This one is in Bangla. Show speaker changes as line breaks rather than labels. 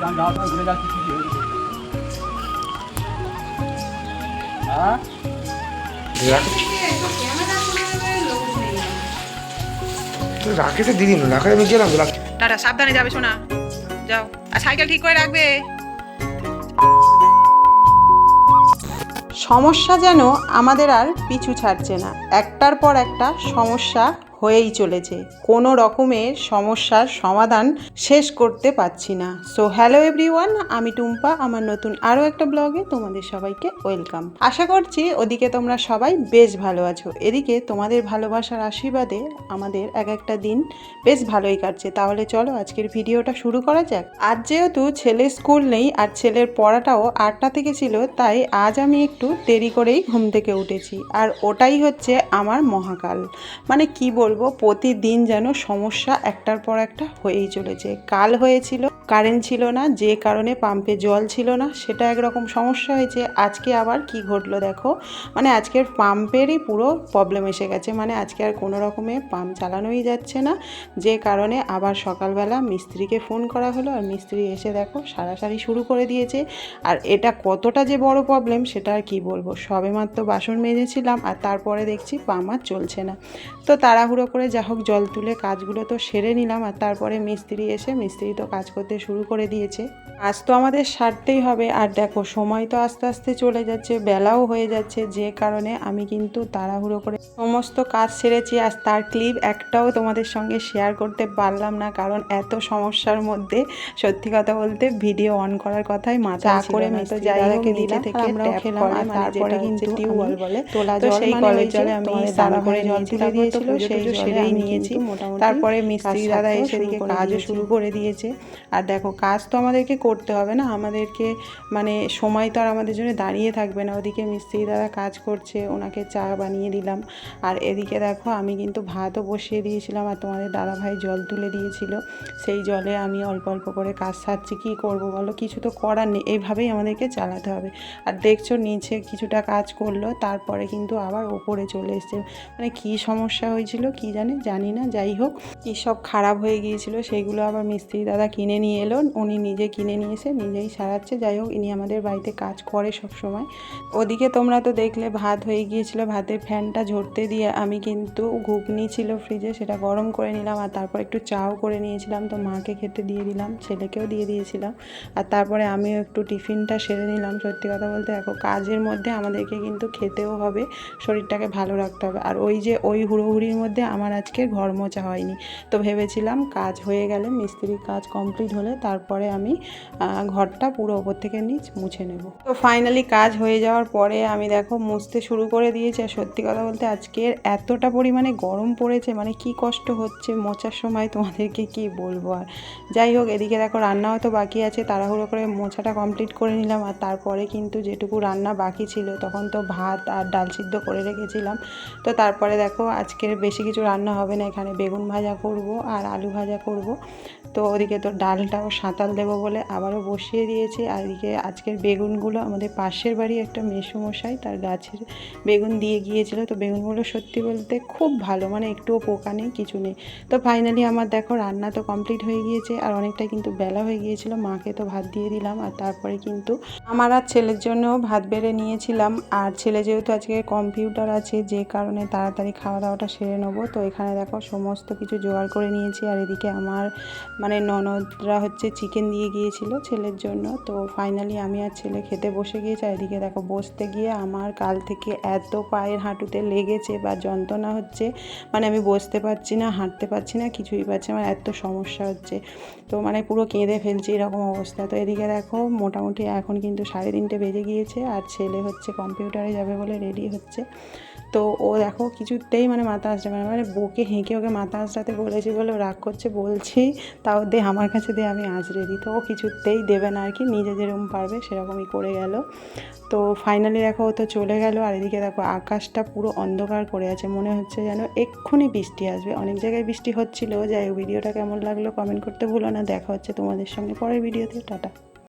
আমি যাওয়ার সময় ঘুরে যাচ্ছি কি হয়েছে হ্যাঁ
রাকেশে দিদি না রাকেশ আমি গেলাম
টাটা, সাবধানে যাবে শোনা, যাও। আর সাইকেল ঠিক করে রাখবে। সমস্যা যেন আমাদের আর পিছু ছাড়ছে না, একটার পর একটা সমস্যা হয়েই চলেছে। কোনো রকমের সমস্যার সমাধান শেষ করতে পারছি না। সো হ্যালো এভরিওয়ান, আমি টুম্পা, আমার নতুন আরও একটা ব্লগে তোমাদের সবাইকে ওয়েলকাম। আশা করছি ওদিকে তোমরা সবাই বেশ ভালো আছো। এদিকে তোমাদের ভালোবাসার আশীর্বাদে আমাদের এক একটা দিন বেশ ভালোই কাটছে। তাহলে চলো আজকের ভিডিওটা শুরু করা যাক। আজ যেহেতু ছেলের স্কুল নেই আর ছেলের পড়াটাও 8টা থেকে ছিল, তাই আজ আমি একটু দেরি করেই ঘুম থেকে উঠেছি। আর ওটাই হচ্ছে আমার মহাকাল। মানে কি বলবো, প্রতিদিন যেন সমস্যা একটার পর একটা হয়েই চলেছে। কাল হয়েছিল কারেন্ট ছিল না, যে কারণে পাম্পে জল ছিল না, সেটা একরকম সমস্যা হয়েছে। আজকে আবার কি ঘটলো দেখো, মানে আজকের পাম্পেরই পুরো প্রবলেম এসে গেছে। মানে আজকে আর কোনো রকমে পাম্প চালানোই যাচ্ছে না, যে কারণে আবার সকালবেলা মিস্ত্রিকে ফোন করা হলো। আর মিস্ত্রি এসে দেখো সারাসারি শুরু করে দিয়েছে। আর এটা কতটা যে বড় প্রবলেম সেটা আর কি বলবো, সবেমাত্র বাসন মেজেছিলাম আর তারপরে দেখছি পাম্প আর চলছে না। তো তাড়াহুড়ো করে যা হোক জল তুলে কাজগুলো তো সেরে নিলাম। আর তারপরে মিস্ত্রি তো কাজ করতে শুরু করে দিয়েছে। কাজ তো আমাদের সারতেই হবে। আর দেখো সময় তো আস্তে আস্তে চলে যাচ্ছে, বেলাও হয়ে যাচ্ছে, যে কারণে আমি কিন্তু তাড়াহুড়ো করে সমস্ত কাজ সেরেছি। আর তার ক্লিপ একটাও তোমাদের সঙ্গে শেয়ার করতে পারলাম না, কারণ এত সমস্যার মধ্যে সত্যি কথা বলতে ভিডিও অন করার কথাই মাথা করে তো যাই হোক নিচে থেকে আমরাও খেলাম। আর তারপরে কিন্তু টিউবওয়েল বলে তোলা জল, সেই কলের জলে আমি দাঁড়া করে জল তুলে দিয়েছিল, সেই সেরেই নিয়েছি মোটামুটি। তারপরে মিস্ত্রি দাদা এসে দিকে কাজও শুরু করে দিয়েছে। আর দেখো কাজ তো আমাদেরকে করতে হবে না, আমাদেরকে মানে সময় তো আর আমাদের জন্য দাঁড়িয়ে থাকবে না। ওদিকে মিস্ত্রি দাদা কাজ করছে, ওনাকে চা বানিয়ে দিলাম। আর এদিকে দেখো আমি কিন্তু ভাতও বসিয়ে দিয়েছিলাম, আর তোমাদের দাদাভাই জল তুলে দিয়েছিল। সেই জলে আমি অল্প অল্প করে কাজ সারছি। কী করবো বলো, কিছু তো করার নেই, এইভাবেই আমাদেরকে চালাতে হবে। আর দেখছো নিচে কিছুটা কাজ করলো, তারপরে কিন্তু আবার ওপরে চলে এসছে। মানে কী সমস্যা হয়েছিল কি জানি না, যাই হোক কী সব খারাপ হয়ে গিয়েছিল সেইগুলো আবার মিস্ত্রি দাদা কিনে নিয়ে এলো। উনি নিজে কিনে নিয়ে এসে নিজেই সারাচ্ছে। যাই হোক ইনি আমাদের বাড়িতে কাজ করে সব সময়। ওদিকে তোমরা তো দেখলে ভাত হয়ে গিয়েছিল, ভাতের ফ্যানটা ঝরতে দিয়ে আমি কিন্তু ঘুগনি ছিল ফ্রিজে, সেটা গরম করে নিলাম। আর তারপর একটু চাও করে নিয়েছিলাম, তো মাকে খেতে দিয়ে দিলাম, ছেলেকেও দিয়ে দিয়েছিলাম। আর তারপরে আমিও একটু টিফিনটা সেরে নিলাম। সত্যি কথা বলতে দেখো কাজের মধ্যে আমাদেরকে কিন্তু খেতেও হবে, শরীরটাকে ভালো রাখতে হবে। আর ওই হুড়োহুড়ির মধ্যে আমার আজকে ঘর মোছা হয়নি। তো ভেবেছিলাম কাজ হয়ে গেলে, মিস্ত্রির কাজ কমপ্লিট হলে তারপরে আমি ঘরটা পুরো ওপর থেকে নিচ মুছে নেব। তো ফাইনালি কাজ হয়ে যাওয়ার পরে আমি দেখো মুছতে শুরু করে দিয়েছি। আর সত্যি কথা বলতে আজকের এতটা পরিমাণে গরম পড়েছে, মানে কি কষ্ট হচ্ছে মোছার সময় তোমাদেরকে কি বলবো। আর যাই হোক এদিকে দেখো রান্নাও তো বাকি আছে, তাড়াহুড়ো করে মোছাটা কমপ্লিট করে নিলাম। আর তারপরে কিন্তু যেটুকু রান্না বাকি ছিল তখন তো ভাত আর ডাল সিদ্ধ করে রেখেছিলাম। তো তারপরে দেখো আজকের বেশি কিছু রান্না হবে না, এখানে বেগুন ভাজা করব আর আলু ভাজা করব। তো ওদিকে তো ডালটাও সাঁতাল দেবো বলে আবারও বসিয়ে দিয়েছি। আর এদিকে আজকের বেগুনগুলো আমাদের পাশের বাড়ি একটা মেসোমশাই তার গাছের বেগুন দিয়ে গিয়েছিল। তো বেগুনগুলো সত্যি বলতে খুব ভালো, মানে একটুও পোকা নেই, কিছু নেই। তো ফাইনালি আমার দেখো রান্না তো কমপ্লিট হয়ে গিয়েছে। আর অনেকটা কিন্তু বেলা হয়ে গিয়েছিল, মাকে তো ভাত দিয়ে দিলাম। আর তারপরে কিন্তু আমার আর ছেলের জন্য ভাত বেড়ে নিয়েছিলাম। আর ছেলে যেহেতু আজকে কম্পিউটার আছে, যে কারণে তাড়াতাড়ি খাওয়া দাওয়াটা সেরে নেবো। তো এখানে দেখো সমস্ত কিছু জোগাড় করে নিয়েছি। আর এদিকে আমার মানে ননদরা হচ্ছে চিকেন দিয়ে গিয়েছিল ছেলের জন্য। তো ফাইনালি আমি আর ছেলে খেতে বসে গিয়েছি। আর এদিকে দেখো বসতে গিয়ে আমার কাল থেকে এত পায়ের হাঁটুতে লেগেছে বা যন্ত্রণা হচ্ছে, মানে আমি বসতে পারছি না, হাঁটতে পারছি না, কিছুই পারছি না, আমার এত সমস্যা হচ্ছে। তো মানে পুরো কেঁদে ফেলছি এরকম অবস্থা। তো এদিকে দেখো মোটামুটি এখন কিন্তু 3:30 বেজে গিয়েছে। আর ছেলে হচ্ছে কম্পিউটারে যাবে বলে রেডি হচ্ছে। তো ও দেখো কিছুতেই মানে মাথা আসছে মানে বকে হেঁকে ওকে মাথা আসতে বলেছি বলে ও রাগ করছে, বলছি তাও দে আমার কাছে দিয়ে আমি আঁচড়ে দিই। তো ও কিছুতেই দেবে না আর কি, নিজে যেরকম পারবে সেরকমই করে গেল। তো ফাইনালি দেখো ও তো চলে গেল। আর এদিকে দেখো আকাশটা পুরো অন্ধকার করে আছে, মনে হচ্ছে যেন এক্ষুনি বৃষ্টি আসবে। অনেক জায়গায় বৃষ্টি হচ্ছিল। যাই হোক ভিডিওটা কেমন লাগলো কমেন্ট করতে ভুলো না। দেখা হচ্ছে তোমাদের সঙ্গে পরের ভিডিওতে। টাটা।